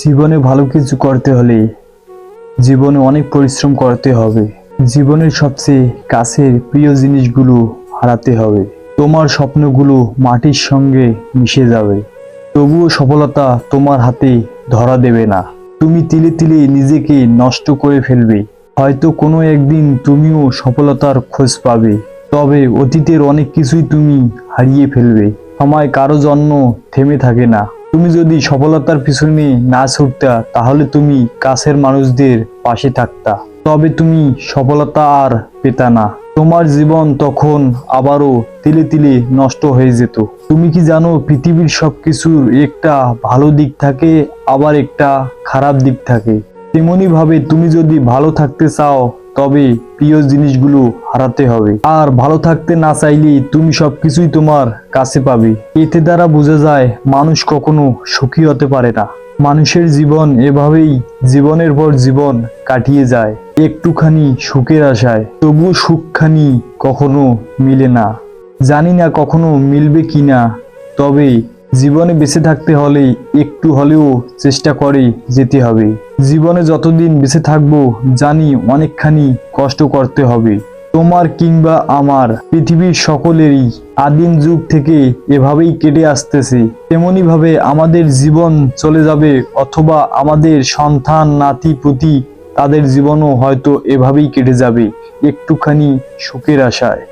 জীবনে ভালো কিছু করতে হলে জীবনে অনেক পরিশ্রম করতে হবে। জীবনের সবচেয়ে কাছের প্রিয় জিনিসগুলো হারাতে হবে। তোমার স্বপ্নগুলো মাটির সঙ্গে মিশে যাবে, তবুও সফলতা তোমার হাতে ধরা দেবে না। তুমি তিলে তিলে নিজেকে নষ্ট করে ফেলবে। হয়তো কোনো একদিন তুমিও সফলতার খোঁজ পাবে, তবে অতীতের অনেক কিছুই তুমি হারিয়ে ফেলবে। সময় কারো জন্য থেমে থাকে না। তুমি যদি সফলতার পিছনে না ছুটতা, তাহলে তুমি কাছের মানুষদের পাশে থাকতা, তবে তুমি সফলতা আর পেতা না। তোমার জীবন তখন আবারও তিলে তিলে নষ্ট হয়ে যেত। তুমি কি জানো, পৃথিবীর সবকিছুর একটা ভালো দিক থাকে, আবার একটা খারাপ দিক থাকে। তেমনি ভাবে তুমি যদি ভালো থাকতে চাও, তবে প্রিয় জিনিসগুলো হারাতে হবে। আর ভালো থাকতে না চাইলে তুমি সবকিছুই তোমার কাছে পাবে। এতে দ্বারা বোঝা যায় মানুষ কখনো সুখী হতে পারে না। মানুষের জীবন এভাবেই জীবনের পর জীবন কাটিয়ে যায় একটুখানি সুখের আশায়, তবুও সুখখানি কখনো মিলে না। জানি না কখনো মিলবে কিনা, তবে জীবনে বেঁচে থাকতে হলে একটু হলেও চেষ্টা করে যেতে হবে। জীবনে যতদিন বেঁচে থাকবো, জানি অনেকখানি কষ্ট করতে হবে। তোমার কিংবা আমার, পৃথিবীর সকলেরই আদিম যুগ থেকে এভাবেই কেটে আসতেছে। তেমনি ভাবে আমাদের জীবন চলে যাবে, অথবা আমাদের সন্তান নাতি পুতি তাদের জীবনও হয়তো এভাবেই কেটে যাবে একটুখানি সুখের আশায়।